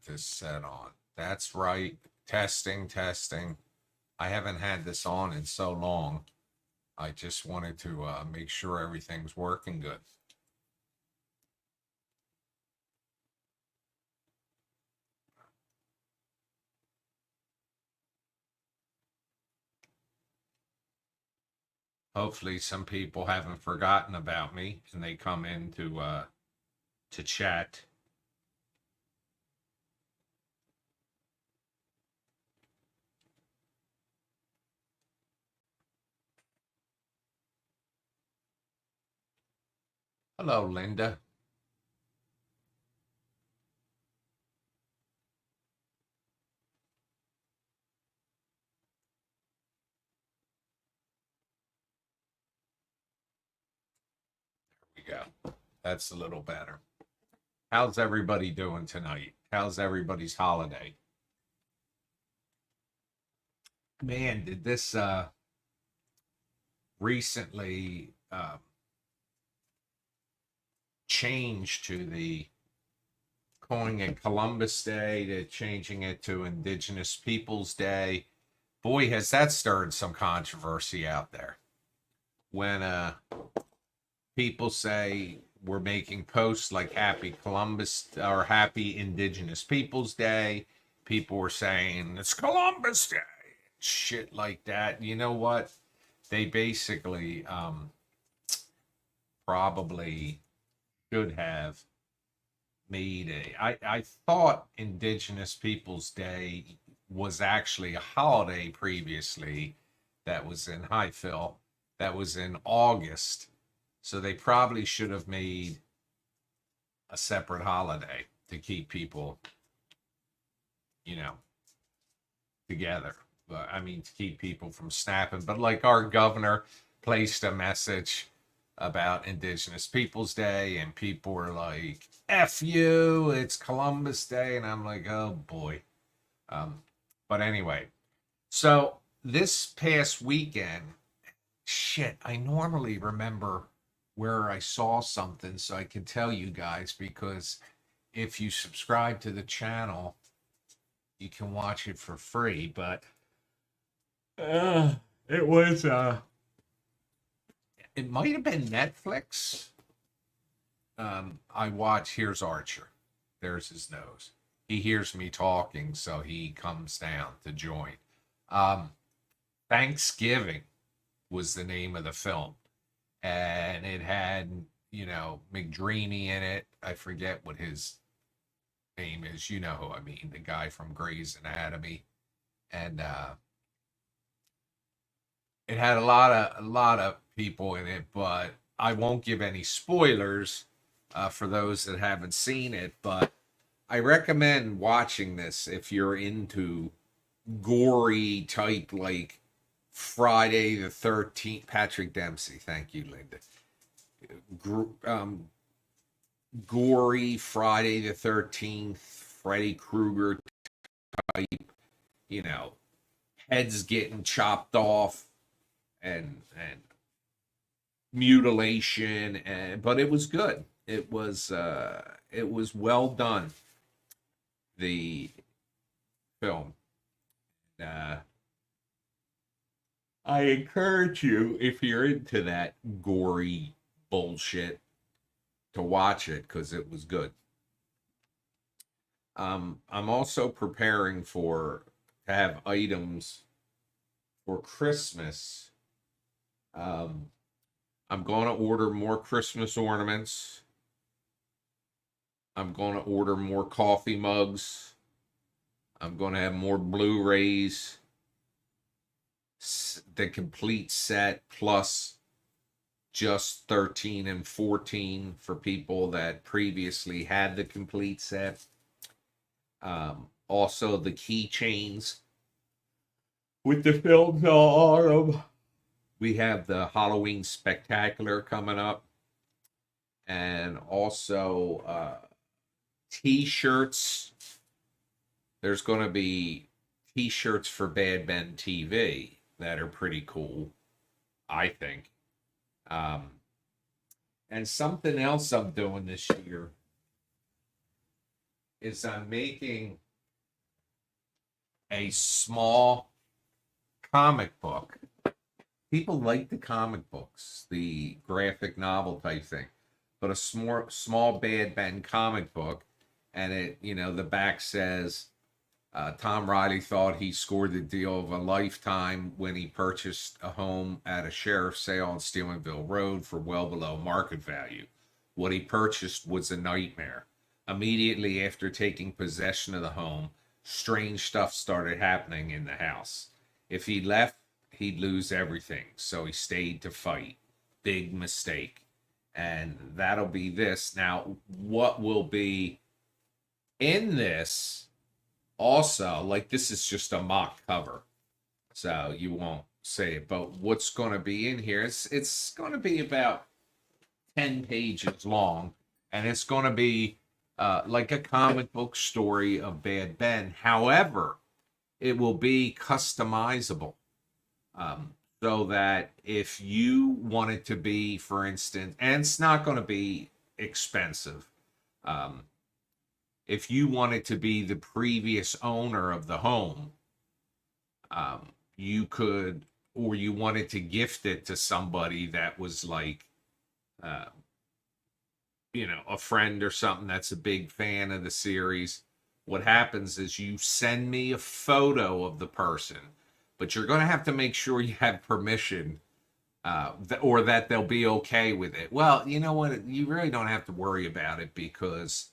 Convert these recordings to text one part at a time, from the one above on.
this set on. That's right. Testing, testing. I haven't had this on in so long. I just wanted to make sure everything's working good. Hopefully some people haven't forgotten about me and they come in to chat. Hello, Linda. There we go. That's a little better. How's everybody doing tonight? How's everybody's holiday? Man, did this recently change to the calling it Columbus Day to changing it to Indigenous Peoples Day. Boy, has that stirred some controversy out there. When people say we're making posts like Happy Columbus or Happy Indigenous Peoples Day, people were saying it's Columbus Day, shit like that. You know what? They basically probably should have made I thought Indigenous Peoples Day was actually a holiday previously that was in High Phil, that was in August. So they probably should have made a separate holiday to keep people, you know, together. But I mean, to keep people from snapping. But like our governor placed a message about Indigenous Peoples Day, and people were like, F you, it's Columbus Day. And I'm like, oh boy. But anyway, so this past weekend, shit, I normally remember where I saw something so I can tell you guys, because if you subscribe to the channel, you can watch it for free. But it was it might have been Netflix. I watch Here's Archer. There's his nose. He hears me talking, so he comes down to join. Thanksgiving was the name of the film, and it had, you know, McDreamy in it. I forget what his name is. You know who I mean, the guy from Grey's Anatomy, and it had a lot of people in it, but I won't give any spoilers for those that haven't seen it. But I recommend watching this if you're into gory type, like Friday the 13th. Patrick Dempsey, thank you, Linda. Gory Friday the 13th, Freddy Krueger type, you know, heads getting chopped off and mutilation, and but it was good. It was well done, the film. uh I encourage you, if you're into that gory bullshit, to watch it because it was good. I'm also preparing for to have items for Christmas. um I'm going to order more Christmas ornaments. I'm going to order more coffee mugs. I'm going to have more Blu-rays, the complete set, plus just 13 and 14 for people that previously had the complete set. Also, the keychains with the films on them. We have the Halloween Spectacular coming up, and also t-shirts. There's going to be t-shirts for Bad Men TV that are pretty cool, I think. And something else I'm doing this year is I'm making a small comic book. People like the comic books, the graphic novel type thing, but a small Bad Ben comic book, and it, the back says Tom Riley thought he scored the deal of a lifetime when he purchased a home at a sheriff's sale on Steubenville Road for well below market value. What he purchased was a nightmare. Immediately after taking possession of the home, strange stuff started happening in the house. If he left, he'd lose everything, so he stayed to fight. Big mistake. And that'll be this. Now, what will be in this also, like, this is just a mock cover, so you won't say it, but what's going to be in here, it's going to be about 10 pages long, and it's going to be like a comic book story of Bad Ben. However, it will be customizable. So that if you want it to be, for instance, and it's not going to be expensive, um, if you want it to be the previous owner of the home, you could, or you wanted to gift it to somebody that was like, uh, a friend or something that's a big fan of the series. What happens is you send me a photo of the person, but you're going to have to make sure you have permission, or that they'll be okay with it. Well, you know what? You really don't have to worry about it because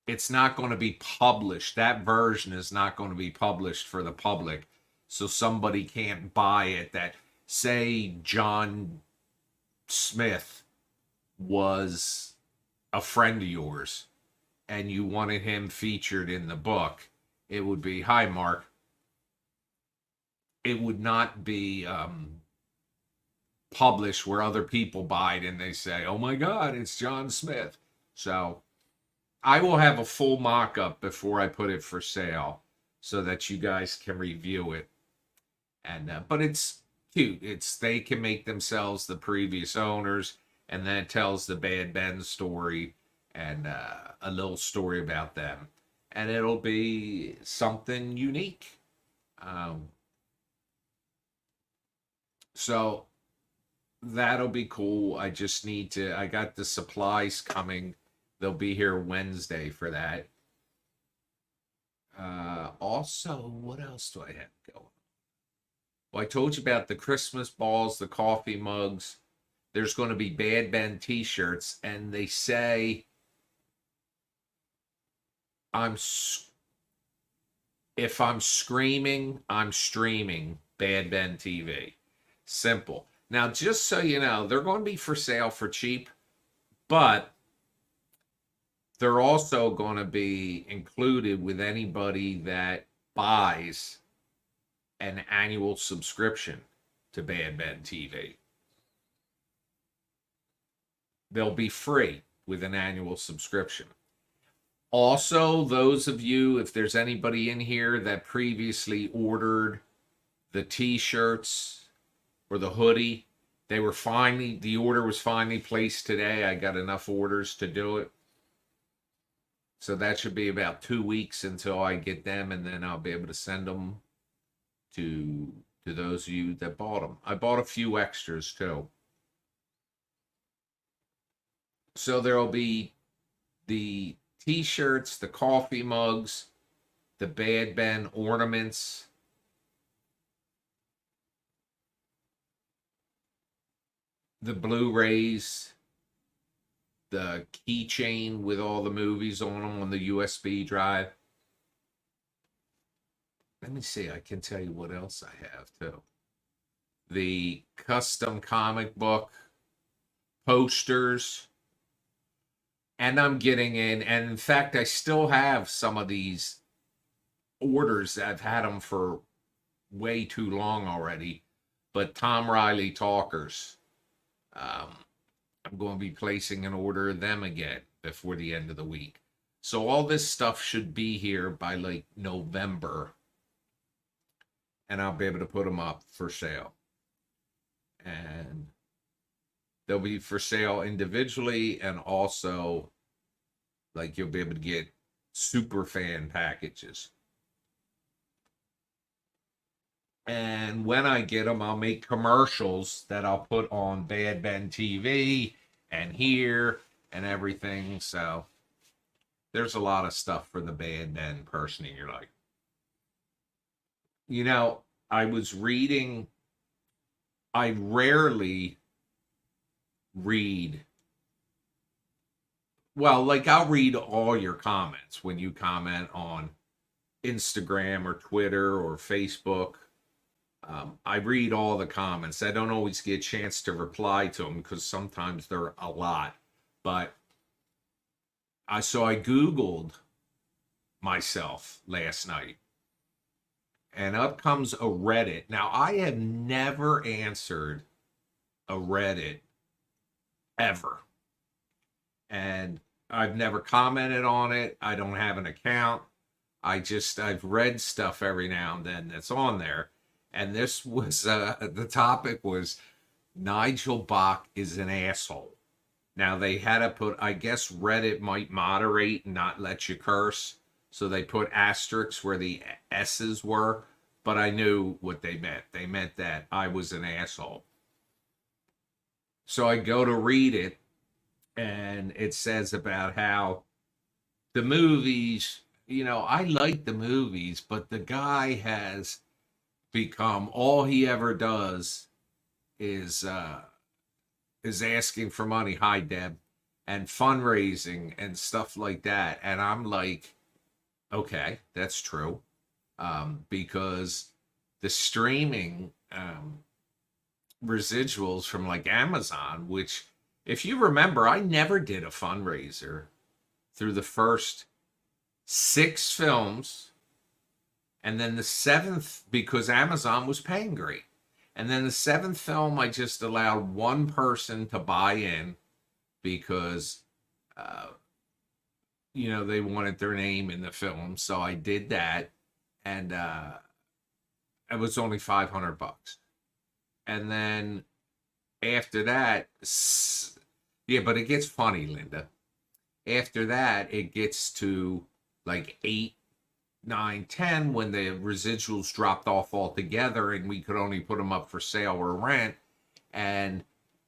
it's not going to be published. That version is not going to be published for the public. So somebody can't buy it that, say, John Smith was a friend of yours and you wanted him featured in the book. It would be, hi, Mark. It would not be published where other people buy it and they say, oh my God, it's John Smith. So I will have a full mock-up before I put it for sale so that you guys can review it. And but it's cute. They can make themselves the previous owners, and then it tells the Bad Ben story and a little story about them. And it'll be something unique. So that'll be cool. I just need to, I got the supplies coming. They'll be here Wednesday for that. Also, what else do I have going? Well, I told you about the Christmas balls, the coffee mugs. There's going to be Bad Ben t-shirts, and they say if I'm screaming, I'm streaming Bad Ben TV. Simple. Now, just so you know, they're going to be for sale for cheap, but they're also going to be included with anybody that buys an annual subscription to Bad Ben TV. They'll be free with an annual subscription. Also, those of you, if there's anybody in here that previously ordered the t-shirts or the hoodie, the order was finally placed today. I got enough orders to do it. So that should be about 2 weeks until I get them, and then I'll be able to send them to those of you that bought them. I bought a few extras too. So there'll be the t-shirts, the coffee mugs, the Bad Ben ornaments, the Blu-rays, the keychain with all the movies on them on the USB drive. Let me see, I can tell you what else I have too. The custom comic book, posters, and I'm getting in, and in fact, I still have some of these orders. I've had them for way too long already, but Tom Riley talkers. I'm going to be placing an order of them again before the end of the week. So all this stuff should be here by like November, and I'll be able to put them up for sale. And they'll be for sale individually and also Like you'll be able to get super fan packages. And when I get them, I'll make commercials that I'll put on Bad Ben TV and here and everything. So there's a lot of stuff for the Bad Ben person in your life. You know, I was reading, I rarely read, well, like I'll read all your comments when you comment on Instagram or Twitter or Facebook. I read all the comments. I don't always get a chance to reply to them because sometimes they're a lot. But I Googled myself last night, and up comes a Reddit. Now I have never answered a Reddit ever, and I've never commented on it. I don't have an account. I've read stuff every now and then that's on there. And this was, the topic was Nigel Bach is an asshole. Now they had to put, I guess Reddit might moderate and not let you curse. So they put asterisks where the S's were, but I knew what they meant. They meant that I was an asshole. So I go to read it, and it says about how the movies, you know, I like the movies, but the guy has become, all he ever does is asking for money, hi Deb, and fundraising and stuff like that. And I'm like, okay, that's true. Because the streaming residuals from like Amazon, which if you remember, I never did a fundraiser through the first 6 films. And then the 7th, because Amazon was paying great. And then the 7th film, I just allowed one person to buy in because, you know, they wanted their name in the film. So I did that. And it was only $500. And then after that, yeah, but it gets funny, Linda. After that, it gets to like 8, 9, 10 when the residuals dropped off altogether and we could only put them up for sale or rent. And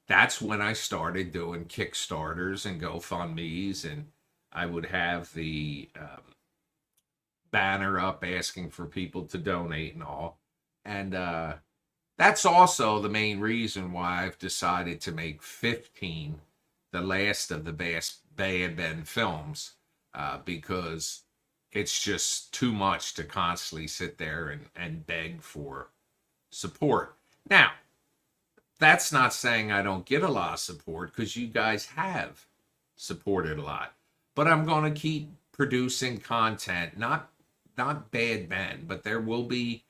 that's when I started doing Kickstarters and GoFundMe's, and I would have the banner up asking for people to donate and all. And that's also the main reason why I've decided to make 15 the last of the Bad Ben films, because it's just too much to constantly sit there and beg for support. Now, that's not saying I don't get a lot of support, because you guys have supported a lot. But I'm going to keep producing content, not Bad Ben, but there will be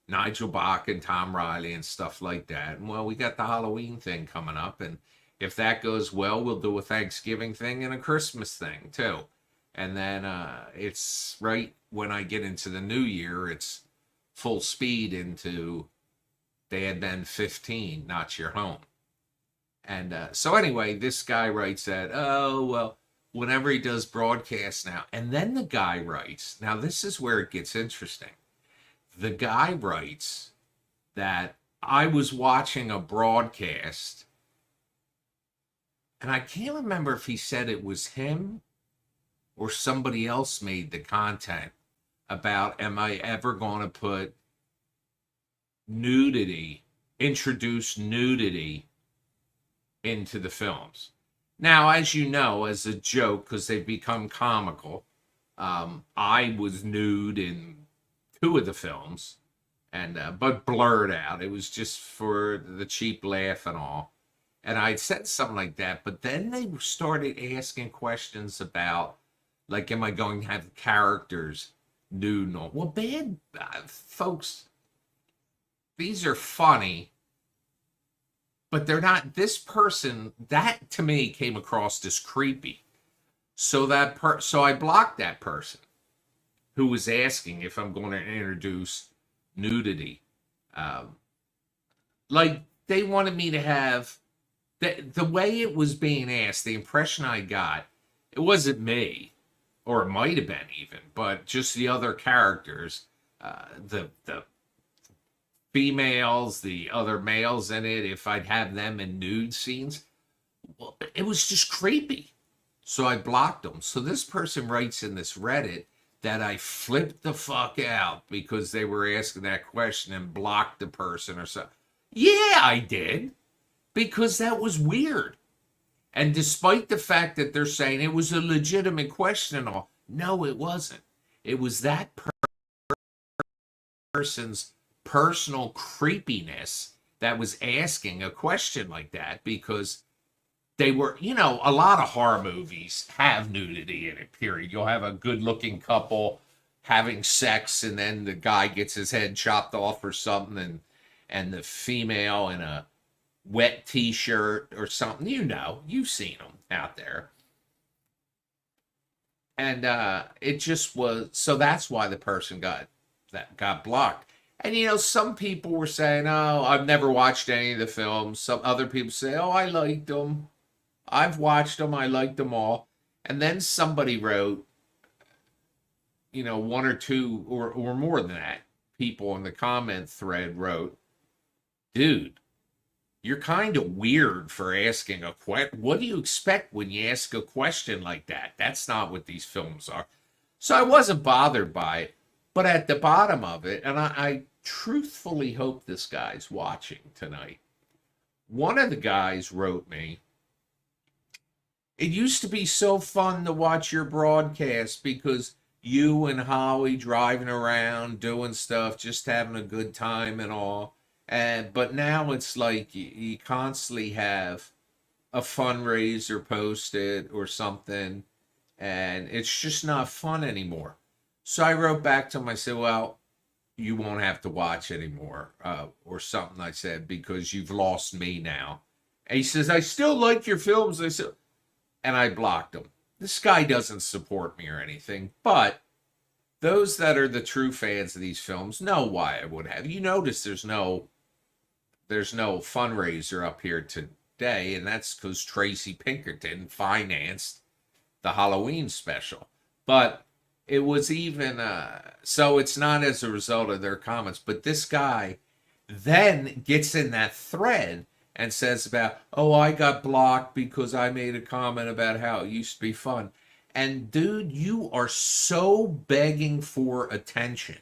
Nigel Bach and Tom Riley and stuff like that. And well, we got the Halloween thing coming up, and if that goes well, we'll do a Thanksgiving thing and a Christmas thing too. And then it's right when I get into the new year, it's full speed into Bad Ben 15, Not Your Home. And so anyway, this guy writes that, oh, well, whenever he does broadcasts now. And then the guy writes, now this is where it gets interesting. The guy writes that I was watching a broadcast, and I can't remember if he said it was him or somebody else made the content about, am I ever going to put introduce nudity into the films? Now, as you know, as a joke, because they've become comical, I was nude in 2 of the films, and but blurred out. It was just for the cheap laugh and all. And I said something like that, but then they started asking questions about, like, am I going to have characters nude and all? Well, bad folks, these are funny, but they're not. This person, that to me came across as creepy. So so I blocked that person who was asking if I'm going to introduce nudity. Like, they wanted me to have the way it was being asked, the impression I got, it wasn't me. or it might have been even, but just the other characters, the females, the other males in it, if I'd have them in nude scenes, well, it was just creepy. So I blocked them. So this person writes in this Reddit that I flipped the fuck out because they were asking that question and blocked the person or something. Yeah, I did. Because that was weird. And despite the fact that they're saying it was a legitimate question and all, no, it wasn't. It was that person's personal creepiness that was asking a question like that because they were, a lot of horror movies have nudity in it, period. You'll have a good looking couple having sex and then the guy gets his head chopped off or something and the female in a wet t-shirt or something. You've seen them out there. And it just was, so that's why the person got blocked. And some people were saying, "Oh, I've never watched any of the films." Some other people say, "Oh, I liked them. I've watched them. I liked them all." And then somebody wrote, one or two or more than that, people in the comment thread wrote, "Dude, you're kind of weird for asking a question. What do you expect when you ask a question like that? That's not what these films are." So I wasn't bothered by it. But at the bottom of it, and I truthfully hope this guy's watching tonight, one of the guys wrote me, "It used to be so fun to watch your broadcast because you and Holly driving around, doing stuff, just having a good time and all. But now it's like you constantly have a fundraiser posted or something, and it's just not fun anymore." So I wrote back to him. I said, "Well, you won't have to watch anymore," or something I said, "because you've lost me now." And he says, "I still like your films." I said, and I blocked him. This guy doesn't support me or anything, but those that are the true fans of these films know why I would have. You notice there's no fundraiser up here today, and that's because Tracy Pinkerton financed the Halloween special. But it was even so it's not as a result of their comments. But this guy then gets in that thread and says about, "Oh, I got blocked because I made a comment about how it used to be fun." And dude, you are so begging for attention.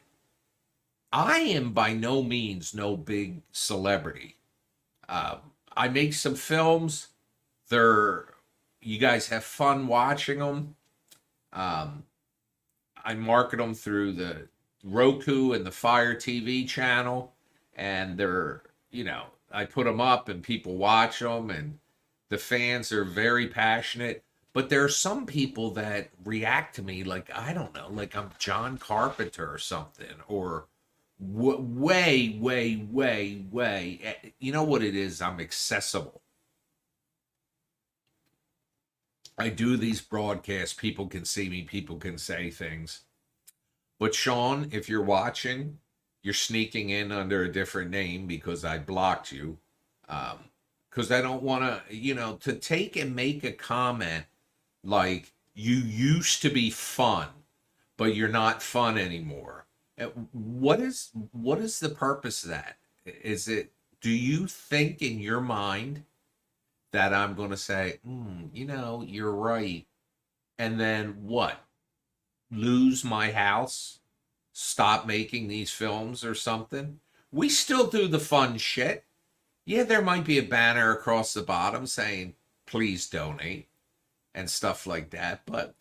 I am by no means no big celebrity. I make some films. You guys have fun watching them. I market them through the Roku and the Fire TV channel, and I put them up and people watch them, and the fans are very passionate. But there are some people that react to me like, I don't know, like I'm John Carpenter or something, or way, way, way, way. You know what it is? I'm accessible. I do these broadcasts. People can see me. People can say things. But Sean, if you're watching, you're sneaking in under a different name because I blocked you. Because I don't want to take and make a comment like you used to be fun, but you're not fun anymore. What is the purpose of that? Do you think in your mind that I'm going to say, you're right, and then what? Lose my house? Stop making these films or something? We still do the fun shit. Yeah, there might be a banner across the bottom saying, "Please donate," and stuff like that. But,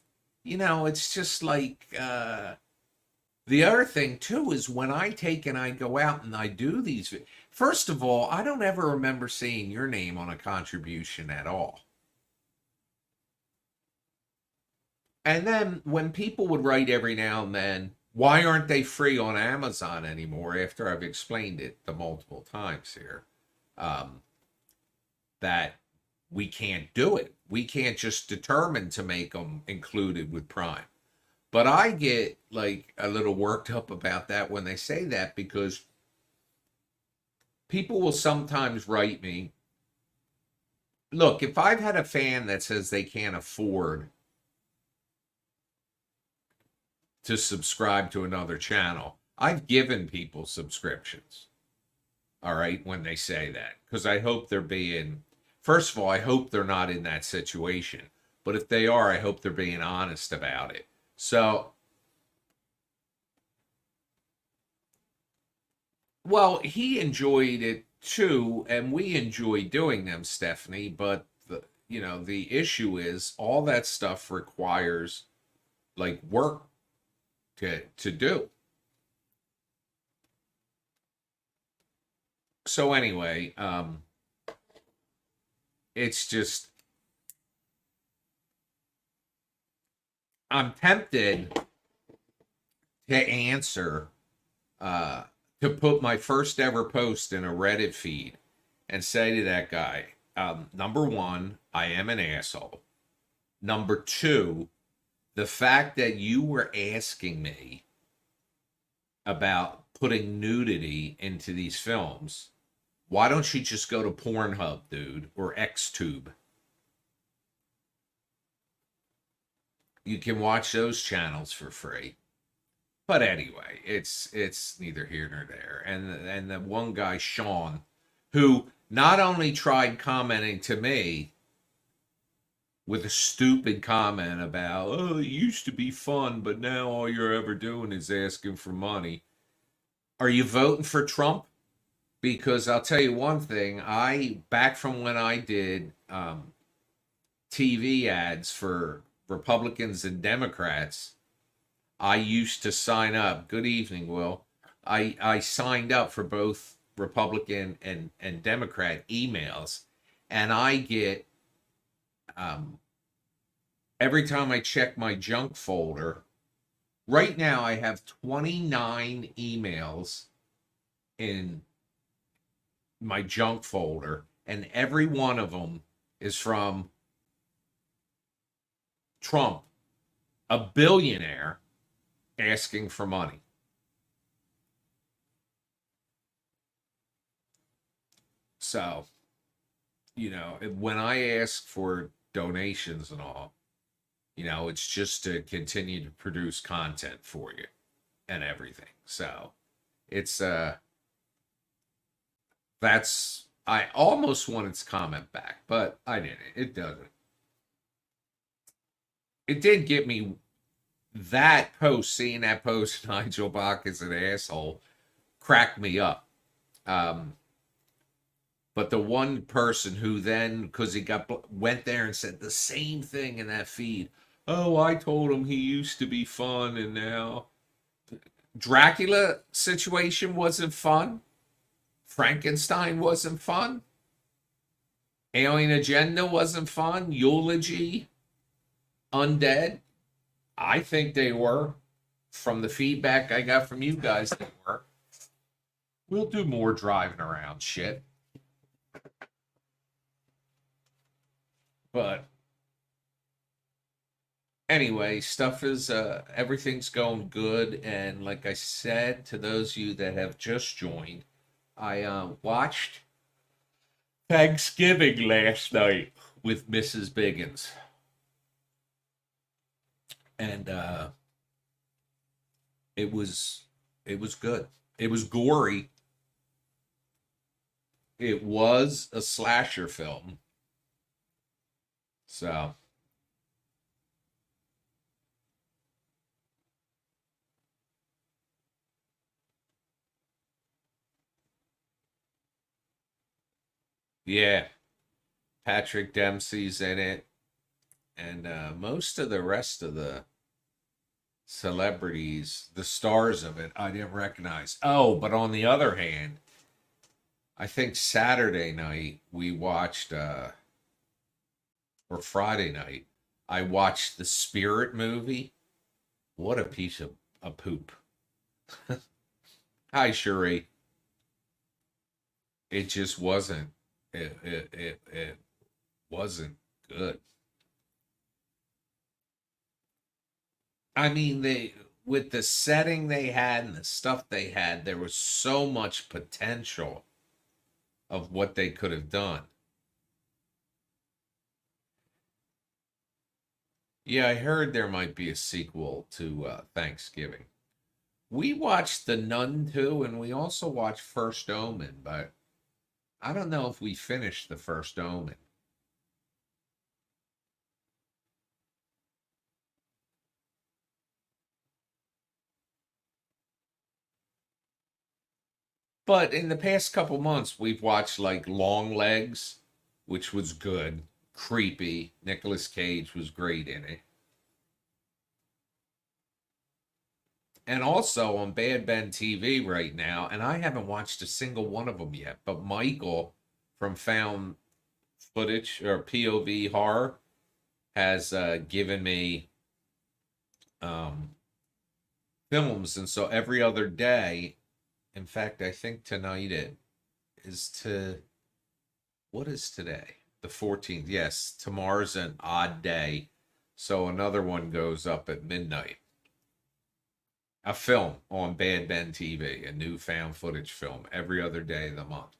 it's just like, the other thing too is when I take and I go out and I do these, first of all, I don't ever remember seeing your name on a contribution at all. And then when people would write every now and then, "Why aren't they free on Amazon anymore?" After I've explained it the multiple times here, that we can't do it. We can't just determine to make them included with Prime. But I get like a little worked up about that when they say that, because people will sometimes write me, look, if I've had a fan that says they can't afford to subscribe to another channel. I've given people subscriptions. All right, when they say that, because I hope they're being, first of all, I hope they're not in that situation. But if they are, I hope they're being honest about it. So, well, he enjoyed it too, and we enjoy doing them, Stephanie. But the issue is all that stuff requires like work to do. So anyway, it's just I'm tempted to answer to put my first ever post in a Reddit feed and say to that guy, number one, I am an asshole. Number two, the fact that you were asking me about putting nudity into these films, why don't you just go to Pornhub, dude, or XTube? You can watch those channels for free. But anyway, it's neither here nor there. And the one guy, Sean, who not only tried commenting to me with a stupid comment about, oh, it used to be fun, but now all you're ever doing is asking for money. Are you voting for Trump? Because I'll tell you one thing, back from when I did TV ads for Republicans and Democrats, I used to sign up. Good evening, Will. I signed up for both Republican and Democrat emails, and I get every time I check my junk folder. Right now, I have 29 emails in my junk folder, and every one of them is from Trump, a billionaire, asking for money. So, when I ask for donations and all, it's just to continue to produce content for you and everything. So, it's I almost wanted to comment back, but I didn't. It doesn't. It did get me that post, seeing that post, Nigel Bach is an asshole, cracked me up. But the one person who then, because he went there and said the same thing in that feed. Oh, I told him he used to be fun, and now Dracula situation wasn't fun. Frankenstein wasn't fun. Alien Agenda wasn't fun. Eulogy, Undead. I think they were. From the feedback I got from you guys, they were. We'll do more driving around shit. But anyway, stuff is everything's going good, and like I said to those of you that have just joined, I watched Thanksgiving last night with Mrs. Biggins, and it was good. It was gory. It was a slasher film. So yeah, Patrick Dempsey's in it, and most of the rest of the celebrities, the stars of it, I didn't recognize. Oh, but on the other hand, I think Saturday night we watched, or Friday night, I watched the Spirit movie. What a piece of poop. Hi, Sheree. It just wasn't. It wasn't good. I mean, with the setting they had and the stuff they had, there was so much potential of what they could have done. Yeah, I heard there might be a sequel to Thanksgiving. We watched The Nun too, and we also watched First Omen, but I don't know if we finished the First Omen. But in the past couple months, we've watched like Long Legs, which was good, creepy. Nicolas Cage was great in it. And also on Bad Ben TV right now, and I haven't watched a single one of them yet, but Michael from Found Footage or POV Horror has given me um, films. And so every other day, in fact, I think tonight it is to, what is today? The 14th. Yes, tomorrow's an odd day. So another one goes up at midnight. A film on Bad Ben TV, a new found footage film every other day of the month.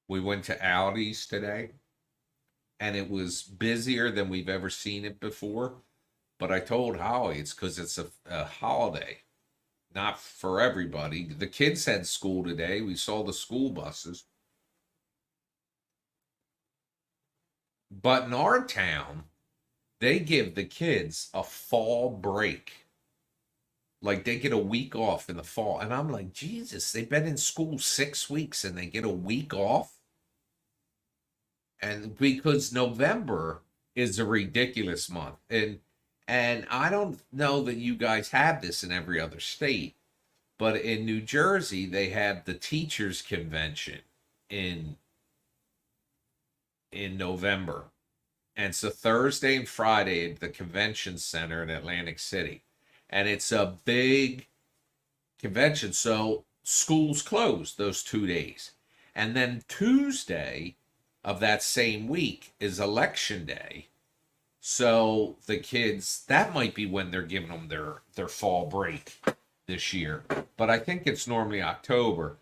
We went to Aldi's today and it was busier than we've ever seen it before. But I told Holly it's because it's a holiday, not for everybody. The kids had school today. We saw the school buses. But in our town, they give the kids a fall break. Like they get a week off in the fall. And I'm like, Jesus, they've been in school 6 weeks and they get a week off. And because November is a ridiculous month. And I don't know that you guys have this in every other state, but in New Jersey they have the teachers convention in in November. And it's a Thursday and Friday at the convention center in Atlantic City. And it's a big convention. So schools closed those 2 days. And then Tuesday of that same week is election day. So the kids, that might be when they're giving them their fall break this year. But I think it's normally October.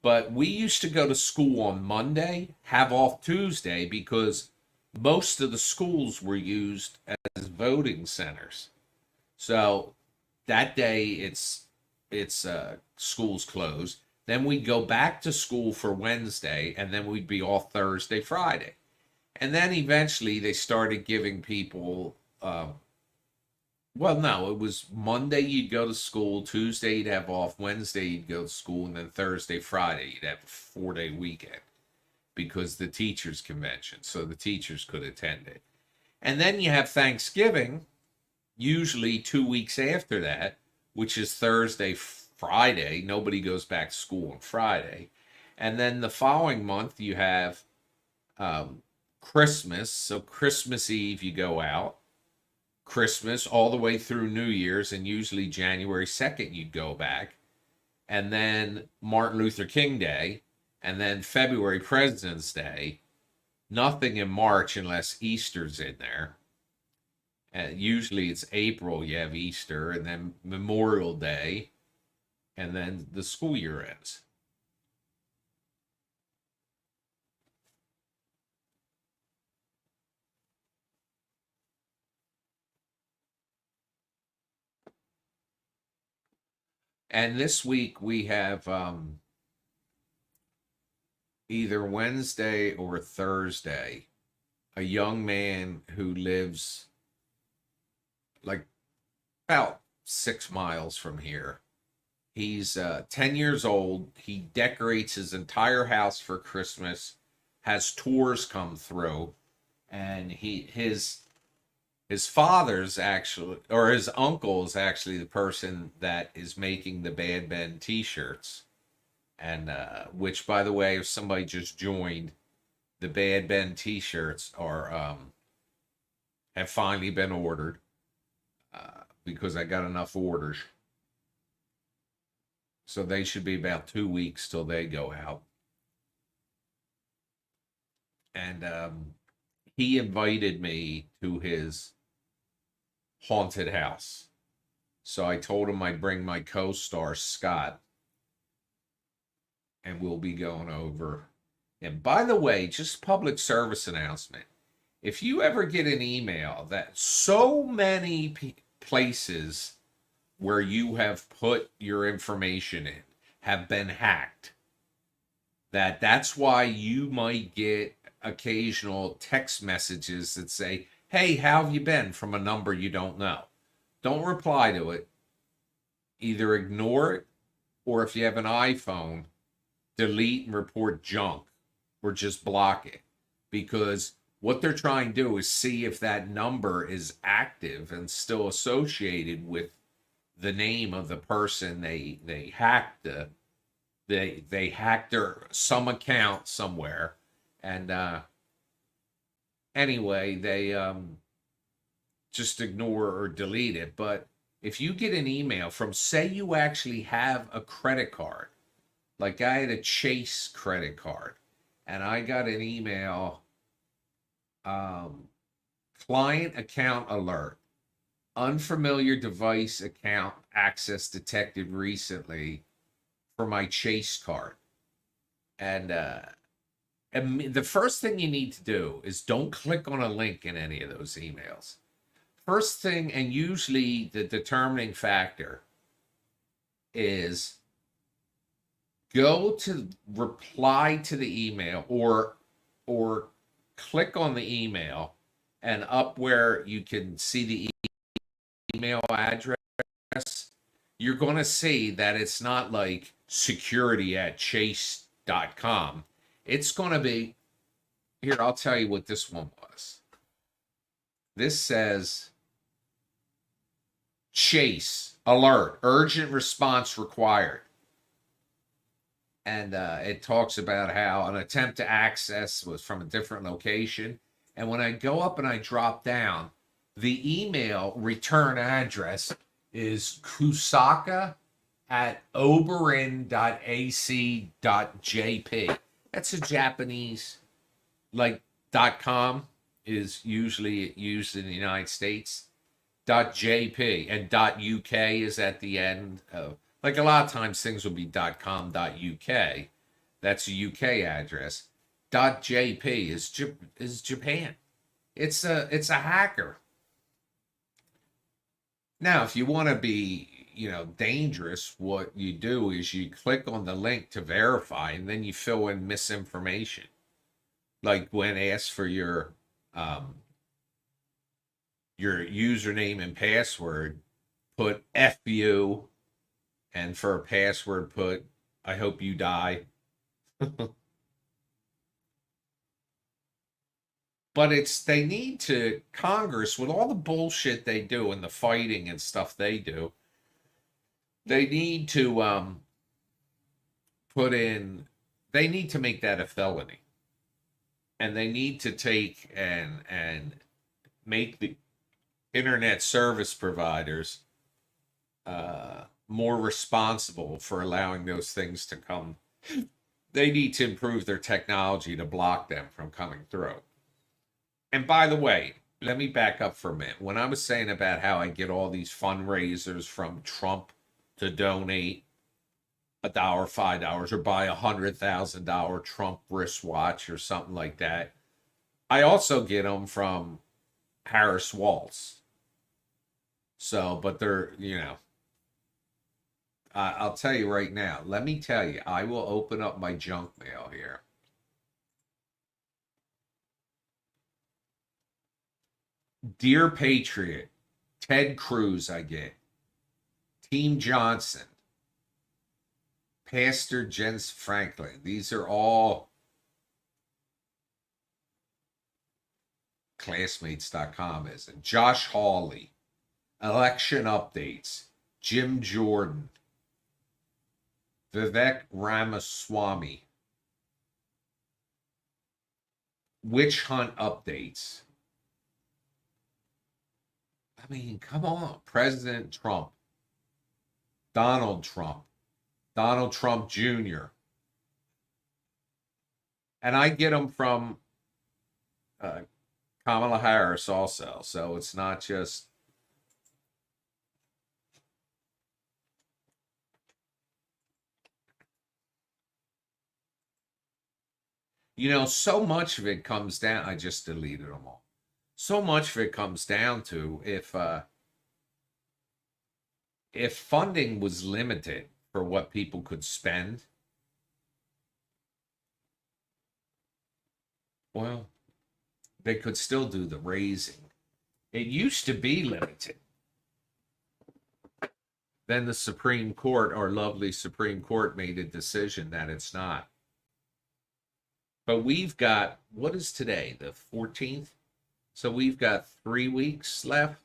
But we used to go to school on Monday, have off Tuesday because most of the schools were used as voting centers. So that day it's schools closed. Then we'd go back to school for Wednesday, and then we'd be off Thursday, Friday. And then eventually they started giving people, well, no, it was Monday you'd go to school, Tuesday you'd have off, Wednesday you'd go to school, and then Thursday, Friday you'd have a 4 day weekend because the teachers' convention, so the teachers could attend it. And then you have Thanksgiving, usually 2 weeks after that, which is Thursday, Friday. Nobody goes back to school on Friday. And then the following month, you have um, Christmas. So Christmas Eve, you go out. Christmas all the way through New Year's, and usually January 2nd, you'd go back. And then Martin Luther King Day, and then February President's Day. Nothing in March unless Easter's in there. Usually it's April, you have Easter, and then Memorial Day, and then the school year ends. And this week we have either Wednesday or Thursday a young man who lives like about 6 miles from here. He's 10 years old. He decorates his entire house for Christmas, has tours come through, and his father's actually, or his uncle is actually the person that is making the Bad Ben t-shirts. And which, by the way, if somebody just joined, the Bad Ben t-shirts are have finally been ordered because I got enough orders. So they should be about 2 weeks till they go out. And he invited me to his haunted house. So I told him I'd bring my co-star Scott. and we'll be going over. And by the way, just public service announcement. If you ever get an email that so many places where you have put your information in have been hacked, that's why you might get occasional text messages that say, "Hey, how have you been?" from a number you don't know. Don't reply to it. Either ignore it, or if you have an iPhone, delete and report junk, or just block it. Because what they're trying to do is see if that number is active and still associated with the name of the person they hacked. They hacked their some account somewhere, and anyway, they just ignore or delete it. But if you get an email from, say, you actually have a credit card, like I had a Chase credit card, and I got an email, client account alert, unfamiliar device account access detected recently for my Chase card. And the first thing you need to do is don't click on a link in any of those emails. First thing, and usually the determining factor, is go to reply to the email, or click on the email, and up where you can see the email address, you're going to see that it's not like security@chase.com. It's going to be, here, I'll tell you what this one was. This says, Chase alert, urgent response required. And it talks about how an attempt to access was from a different location. And when I go up and I drop down, the email return address is kusaka@oberon.ac.jp. That's a Japanese, like, .com is usually used in the United States. .jp and .uk is at the end of, like, a lot of times things will be .com, .uk. That's a UK address. .jp is Japan. It's a hacker. Now, if you want to be, dangerous, what you do is you click on the link to verify, and then you fill in misinformation. Like when asked for your username and password, put FU, and for a password, put "I hope you die." But they need to, Congress, with all the bullshit they do and the fighting and stuff they do, they need to put in, they need to make that a felony. And they need to take and make the internet service providers more responsible for allowing those things to come. They need to improve their technology to block them from coming through. And by the way, let me back up for a minute. When I was saying about how I get all these fundraisers from Trump to donate $1, $5, or buy $100,000 Trump wristwatch or something like that, I also get them from Harris Waltz. So, but they're, I'll tell you right now. Let me tell you, I will open up my junk mail here. Dear Patriot, Ted Cruz, I get. Team Johnson, Pastor Jens Franklin. These are all classmates.com, isn't it? Josh Hawley, election updates, Jim Jordan, Vivek Ramaswamy, witch hunt updates. I mean, come on. President Trump, Donald Trump Jr. And I get them from Kamala Harris also. So it's not just. So much of it comes down. I just deleted them all. So much of it comes down to if funding was limited for what people could spend, well, they could still do the raising. It used to be limited. Then the Supreme Court, our lovely Supreme Court, made a decision that it's not. But we've got, what is today, the 14th? So we've got 3 weeks left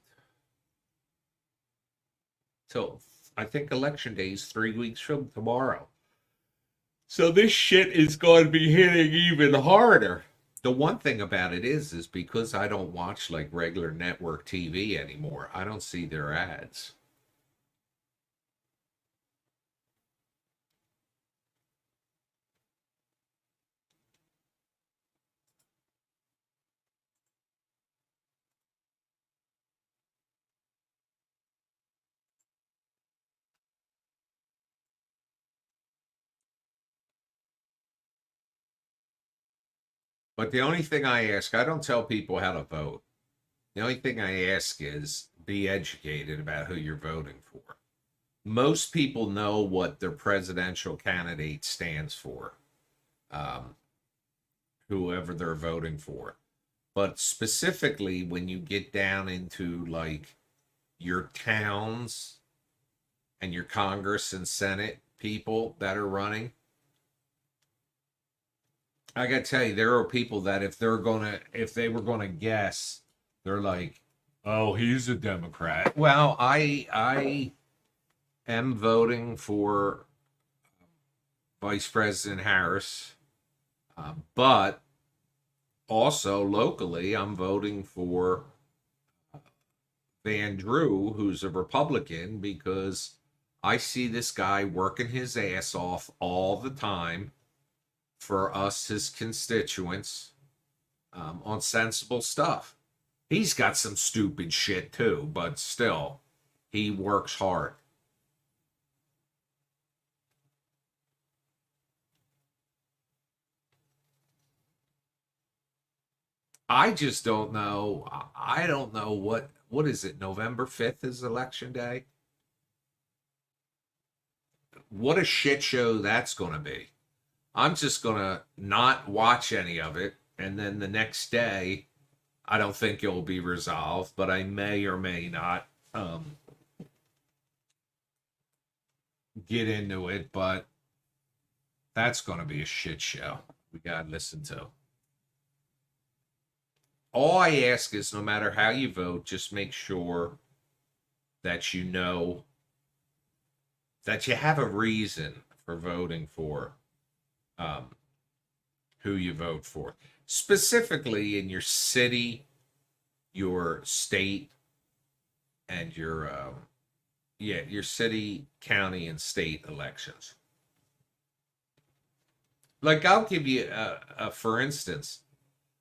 till, I think election day is 3 weeks from tomorrow. So this shit is going to be hitting even harder. The one thing about it is because I don't watch like regular network TV anymore, I don't see their ads. But the only thing I ask, I don't tell people how to vote. The only thing I ask is be educated about who you're voting for. Most people know what their presidential candidate stands for, um, whoever they're voting for. But specifically, when you get down into like your towns and your Congress and Senate people that are running, I gotta tell you, there are people that if they were gonna guess, they're like, "Oh, he's a Democrat." Well, I am voting for Vice President Harris, but also locally, I'm voting for Van Drew, who's a Republican, because I see this guy working his ass off all the time for us, his constituents, on sensible stuff. He's got some stupid shit too, but still, he works hard. I just don't know. I don't know what is it? November 5th is election day. What a shit show that's going to be. I'm just going to not watch any of it, and then the next day I don't think it will be resolved, but I may or may not get into it, but that's going to be a shit show we got to listen to. All I ask is no matter how you vote, just make sure that you know that you have a reason for voting for um, who you vote for. Specifically in your city, your state, and your city, county, and state elections. Like I'll give you for instance,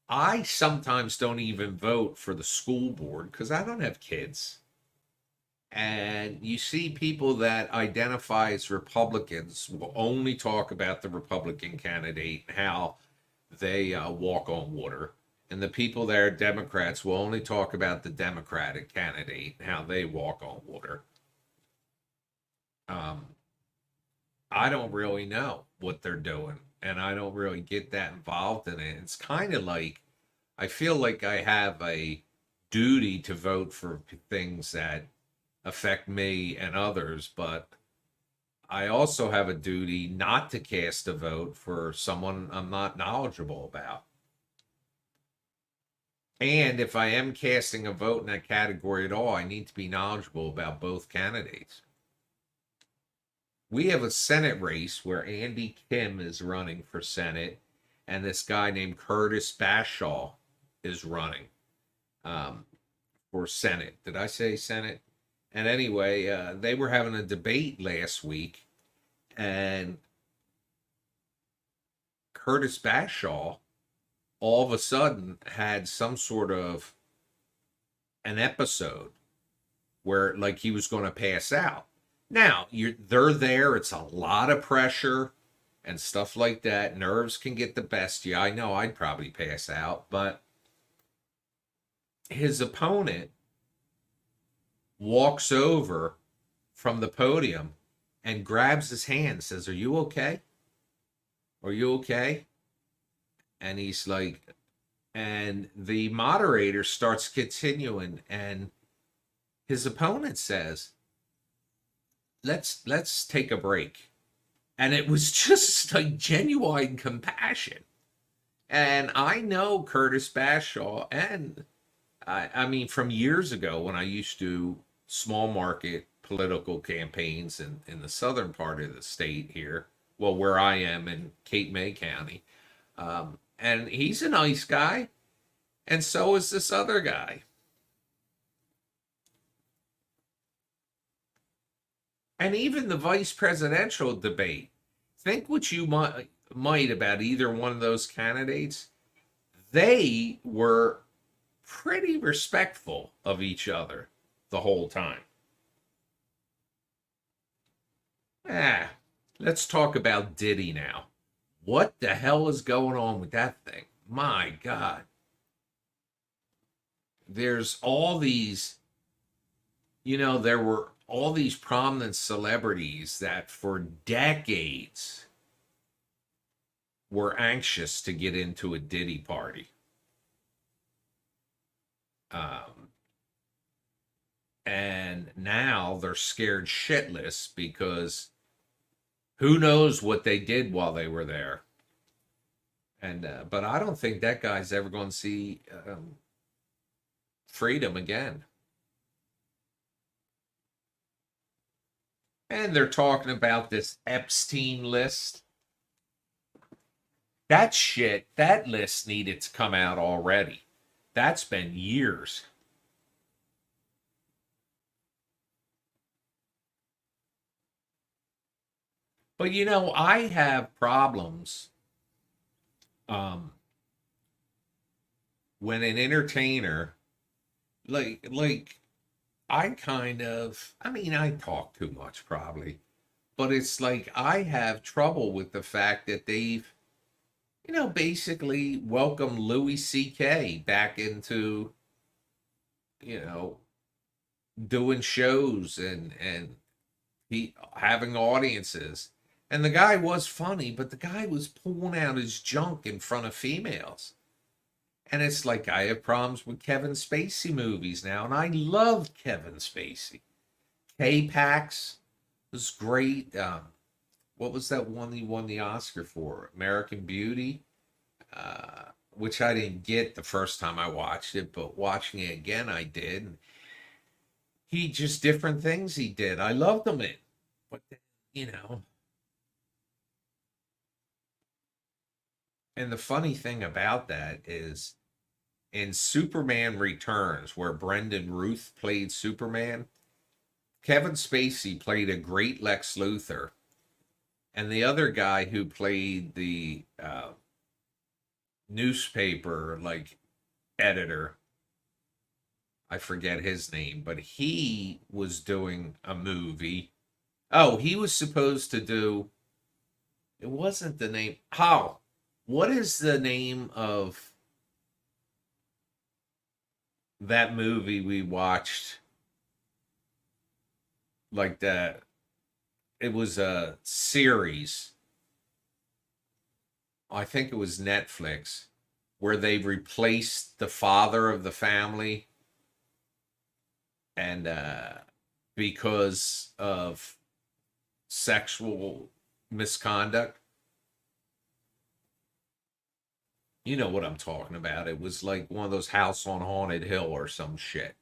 I sometimes don't even vote for the school board because I don't have kids. And you see people that identify as Republicans will only talk about the Republican candidate, how they walk on water. And the people that are Democrats will only talk about the Democratic candidate, how they walk on water. Um, I don't really know what they're doing, and I don't really get that involved in it. It's kind of like I feel like I have a duty to vote for things that affect me and others, but I also have a duty not to cast a vote for someone I'm not knowledgeable about. And if I am casting a vote in that category at all, I need to be knowledgeable about both candidates. We have a Senate race where Andy Kim is running for Senate, and this guy named Curtis Bashaw is running for Senate. Did I say Senate? And anyway, they were having a debate last week, and Curtis Bashaw all of a sudden had some sort of an episode where like he was going to pass out. Now they're there. It's a lot of pressure. and stuff like that. Nerves can get the best of you. I know I'd probably pass out, but his opponent walks over from the podium and grabs his hand, says, "Are you okay? Are you okay?" And he's like, and the moderator starts continuing, and his opponent says, let's take a break. And it was just like genuine compassion. And I know Curtis Bashaw, and I mean, from years ago when I used to small market political campaigns in the southern part of the state here, well, where I am in Cape May County. And he's a nice guy, and so is this other guy. And even the vice presidential debate, think what you might about either one of those candidates. They were pretty respectful of each other the whole time. Ah, let's talk about Diddy now. What the hell is going on with that thing? My God. There's all these, there were all these prominent celebrities that for decades were anxious to get into a Diddy party. And now they're scared shitless because who knows what they did while they were there. And but I don't think that guy's ever going to see freedom again. And they're talking about this Epstein list. That shit, that list needed to come out already. That's been years. But I have problems when an entertainer like I mean, I talk too much probably, but it's like I have trouble with the fact that they've, basically welcomed Louis C.K. back into, you know, doing shows and he having audiences. And the guy was funny, but the guy was pulling out his junk in front of females. And it's like I have problems with Kevin Spacey movies now, and I love Kevin Spacey. K-Pax was great. What was that one he won the Oscar for? American Beauty, which I didn't get the first time I watched it, but watching it again, I did. He just different things he did. I loved him in, but you know. And the funny thing about that is in Superman Returns, where Brendan Ruth played Superman, Kevin Spacey played a great Lex Luthor. And the other guy who played the newspaper like editor, I forget his name, but he was doing a movie. Oh, he was supposed to do, it wasn't the name. How? What is the name of that movie we watched? Like that, it was a series. I think it was Netflix, where they replaced the father of the family, and because of sexual misconduct. You know what I'm talking about. It was like one of those House on Haunted Hill or some shit.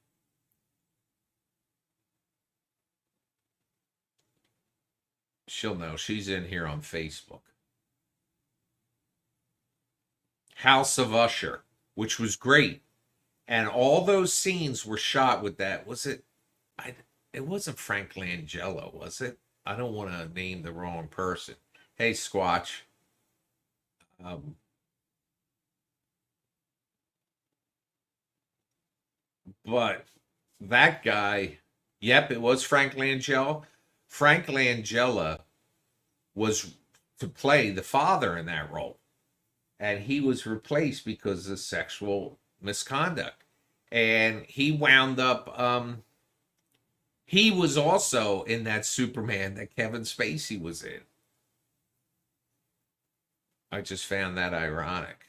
She'll know. She's in here on Facebook. House of Usher, which was great. And all those scenes were shot with that. Was it? It wasn't Frank Langella, was it? I don't want to name the wrong person. Hey, Squatch. Um, but that guy, yep, it was Frank Langella. Frank Langella was to play the father in that role. And he was replaced because of sexual misconduct. And he wound up, he was also in that Superman that Kevin Spacey was in. I just found that ironic.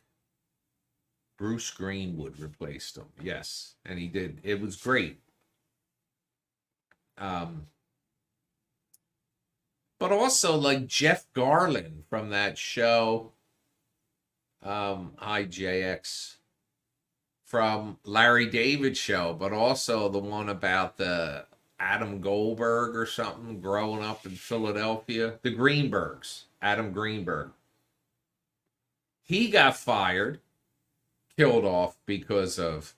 Bruce Greenwood replaced him. Yes, and he did. It was great. Um, but also like Jeff Garlin from that show, IJX, from Larry David show, but also the one about the Adam Goldberg or something growing up in Philadelphia. The Greenbergs, Adam Greenberg. He got fired, killed off because of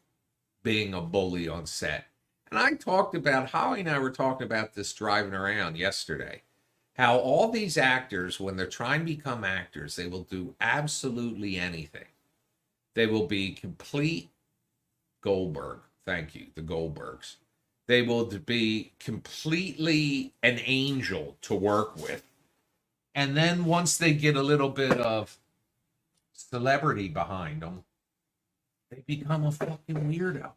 being a bully on set. And I talked about, Holly and I were talking about this driving around yesterday, how all these actors, when they're trying to become actors, they will do absolutely anything. They will be complete Goldberg. Thank you, the Goldbergs. They will be completely an angel to work with. And then once they get a little bit of celebrity behind them, they become a fucking weirdo.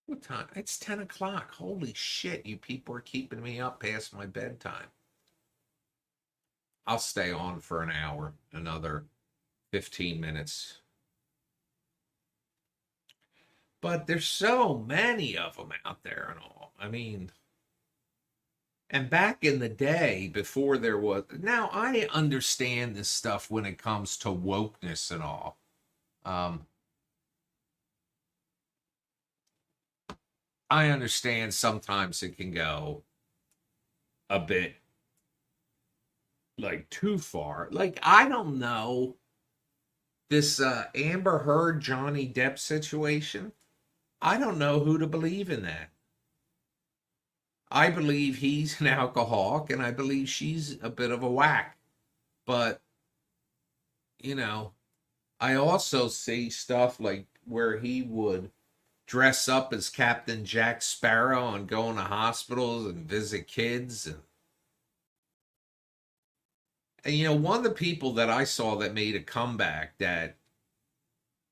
What time? It's 10 o'clock. Holy shit, you people are keeping me up past my bedtime. I'll stay on for an hour, another 15 minutes. But there's so many of them out there and all. I mean, and back in the day before there was, now I understand this stuff when it comes to wokeness and all. I understand sometimes it can go a bit like too far. Like, I don't know, this Amber Heard Johnny Depp situation. I don't know who to believe in that. I believe he's an alcoholic and I believe she's a bit of a whack. But, you know, I also see stuff like where he would dress up as Captain Jack Sparrow and go into hospitals and visit kids. And you know, one of the people that I saw that made a comeback that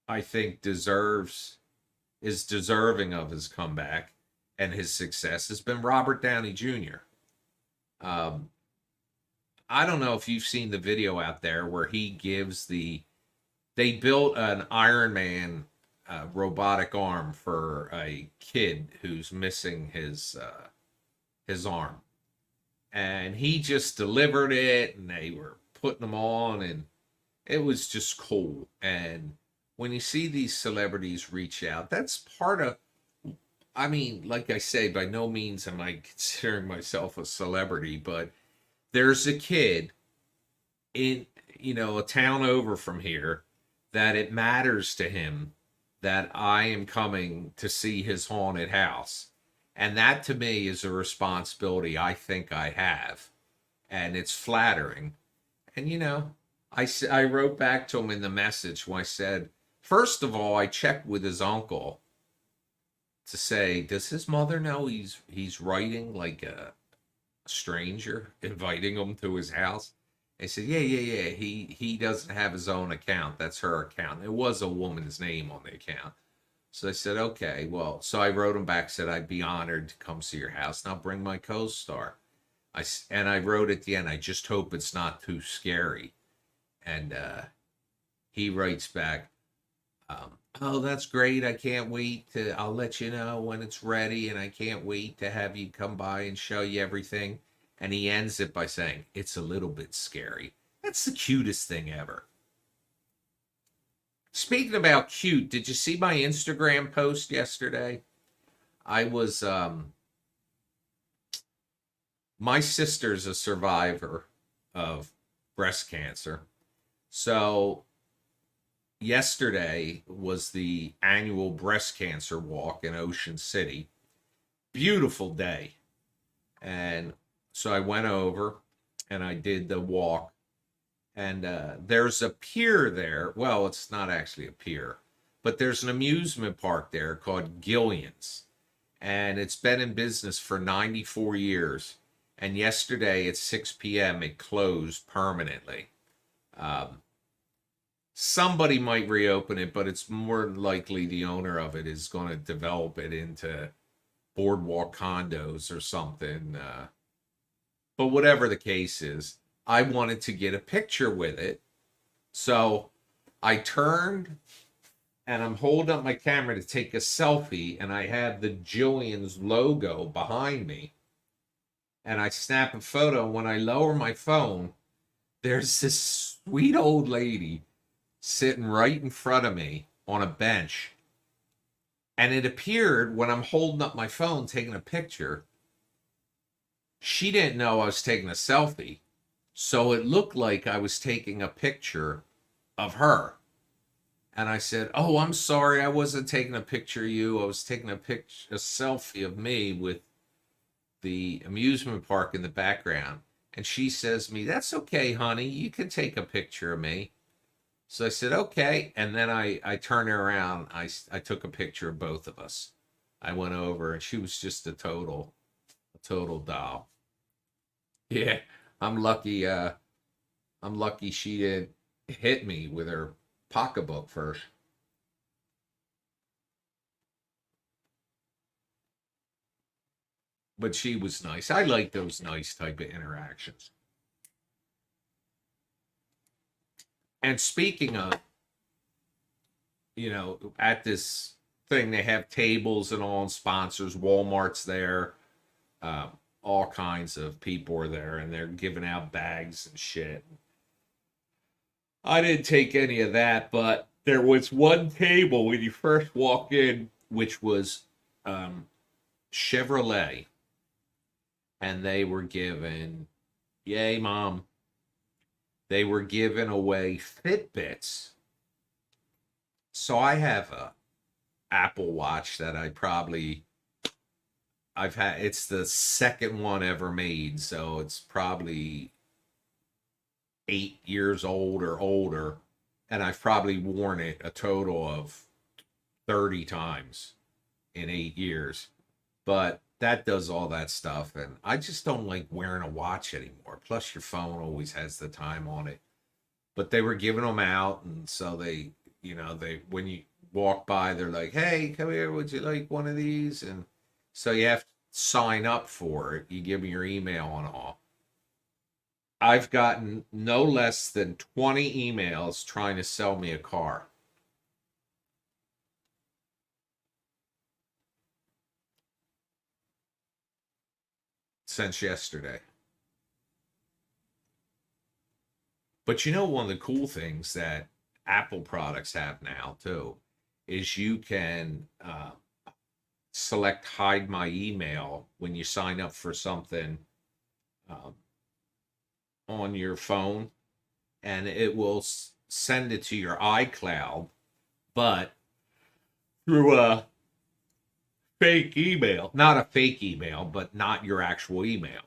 I think is deserving of his comeback and his success has been Robert Downey Jr. I don't know if you've seen the video out there where he gives they built an Iron Man robotic arm for a kid who's missing his arm, and he just delivered it, and they were putting them on, and it was just cool. And when you see these celebrities reach out, that's part of, I mean, like I say, by no means am I considering myself a celebrity, but there's a kid in, you know, a town over from here that it matters to him that I am coming to see his haunted house. And that to me is a responsibility I think I have. And it's flattering. And, you know, I wrote back to him in the message when I said, first of all, I checked with his uncle to say, does his mother know he's writing like a stranger, inviting him to his house? They said, yeah. He doesn't have his own account. That's her account. It was a woman's name on the account. So I said, okay, well, so I wrote him back, said, I'd be honored to come see your house, and I'll bring my co-star. And I wrote at the end, I just hope it's not too scary. And he writes back, oh, that's great. I can't wait I'll let you know when it's ready, and I can't wait to have you come by and show you everything. And he ends it by saying, it's a little bit scary. That's the cutest thing ever. Speaking about cute, did you see my Instagram post yesterday? I was, my sister's a survivor of breast cancer. So yesterday was the annual breast cancer walk in Ocean City. Beautiful day. And so I went over and I did the walk. And there's a pier there. Well, it's not actually a pier, but there's an amusement park there called Gillian's, and it's been in business for 94 years. And yesterday at 6 p.m., it closed permanently. Um, Somebody might reopen it, but it's more likely the owner of it is going to develop it into boardwalk condos or something. But whatever the case is, I wanted to get a picture with it. So I turned and I'm holding up my camera to take a selfie, and I have the Jillian's logo behind me. And I snap a photo. When I lower my phone, there's this sweet old lady sitting right in front of me on a bench. And it appeared when I'm holding up my phone taking a picture, she didn't know I was taking a selfie. So it looked like I was taking a picture of her. And I said, "Oh, I'm sorry. I wasn't taking a picture of you. I was taking a selfie of me with the amusement park in the background." And she says to me, "That's okay, honey. You can take a picture of me." So I said, "Okay." And then I turned her around. I took a picture of both of us. I went over, and she was just a total doll. Yeah, I'm lucky. I'm lucky she didn't hit me with her pocketbook first. But she was nice. I like those nice type of interactions. And speaking of, at this thing, they have tables and all, and sponsors. Walmart's there. All kinds of people are there, and they're giving out bags and shit. I didn't take any of that, but there was one table when you first walk in, which was um, Chevrolet, and they were giving, yay, mom, they were giving away Fitbits. So I have a Apple Watch that I've had. It's the second one ever made, so it's probably 8 years old or older, and I've probably worn it a total of 30 times in 8 years. But that does all that stuff, and I just don't like wearing a watch anymore. Plus, your phone always has the time on it. But they were giving them out, and so they when you walk by, they're like, "Hey, come here, would you like one of these?" And so you have to sign up for it. You give me your email and all. I've gotten no less than 20 emails trying to sell me a car since yesterday. But one of the cool things that Apple products have now too is you can select hide my email when you sign up for something um, on your phone, and it will send it to your iCloud, but through a fake email. Not a fake email, but not your actual email.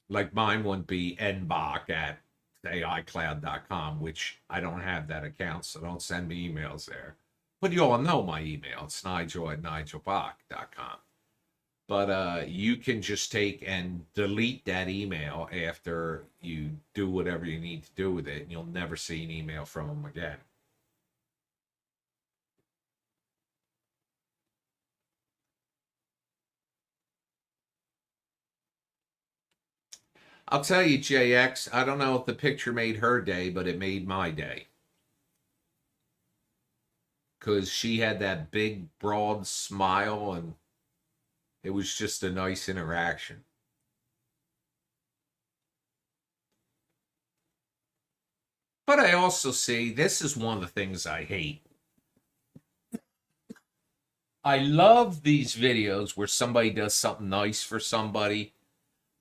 Like mine would be nbach at say iCloud.com, which I don't have that account, so don't send me emails there. But you all know my email. It's Nigel at nigelbach.com. But you can just take and delete that email after you do whatever you need to do with it, and you'll never see an email from them again. I'll tell you, JX, I don't know if the picture made her day, but it made my day. Because she had that big, broad smile, and it was just a nice interaction. But I also see this is one of the things I hate. I love these videos where somebody does something nice for somebody,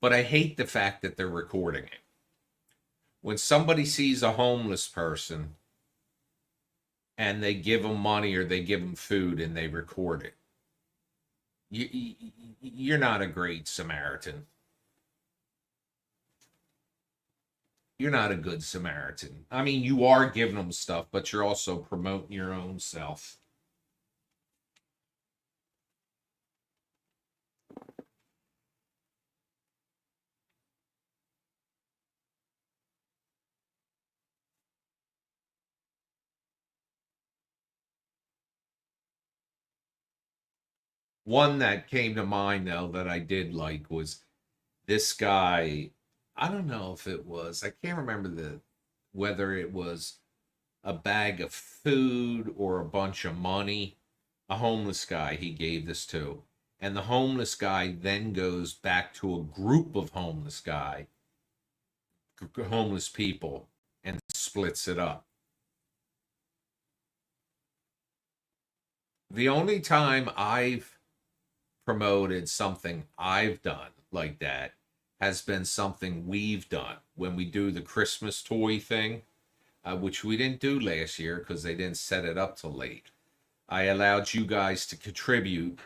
but I hate the fact that they're recording it. When somebody sees a homeless person and they give them money or they give them food and they record it, you're not a great Samaritan. you're not a good Samaritan. I mean, you are giving them stuff, but you're also promoting your own self. One that came to mind though that I did like was this guy. I don't know if it was, I can't remember whether it was a bag of food or a bunch of money. A homeless guy he gave this to. And the homeless guy then goes back to a group of homeless people and splits it up. The only time I've promoted something I've done like that has been something we've done when we do the Christmas toy thing, which we didn't do last year because they didn't set it up till late. I allowed you guys to contribute,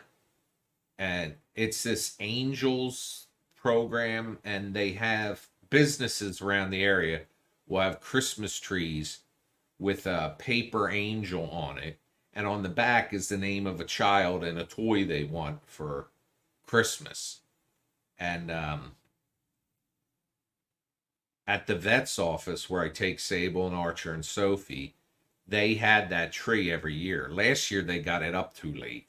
and it's this Angels program, and they have businesses around the area will have Christmas trees with a paper angel on it, and on the back is the name of a child and a toy they want for Christmas. And at the vet's office where I take Sable and Archer and Sophie, they had that tree every year. Last year they got it up too late,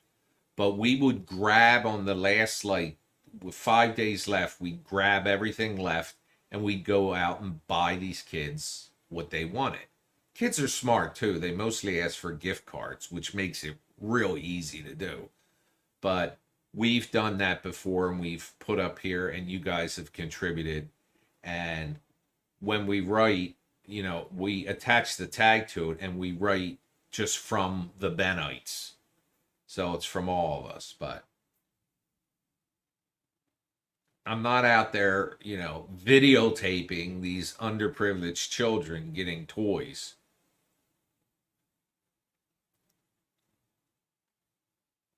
but we would grab on the last, like, with 5 days left, we'd grab everything left and we'd go out and buy these kids what they wanted. Kids are smart too. They mostly ask for gift cards, which makes it real easy to do. But we've done that before and we've put up here and you guys have contributed. And when we write, we attach the tag to it and we write just from the Benites. So it's from all of us, but I'm not out there, videotaping these underprivileged children getting toys.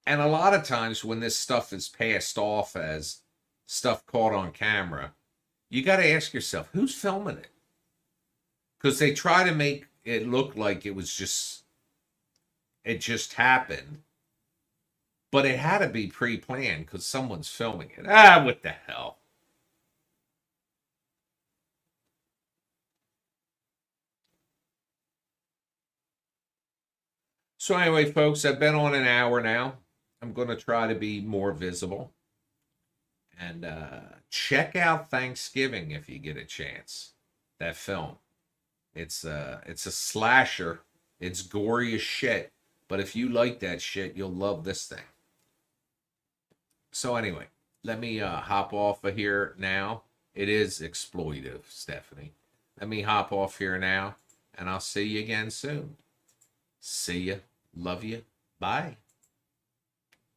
And a lot of times when this stuff is passed off as stuff caught on camera, you got to ask yourself, who's filming it? Because they try to make it look like it just happened. But it had to be pre-planned because someone's filming it. What the hell? So anyway, folks, I've been on an hour now. I'm going to try to be more visible. And check out Thanksgiving if you get a chance. That film. It's a slasher. It's gory as shit. But if you like that shit, you'll love this thing. So anyway, let me hop off of here now. It is exploitive, Stephanie. Let me hop off here now, and I'll see you again soon. See ya. Love you. Bye.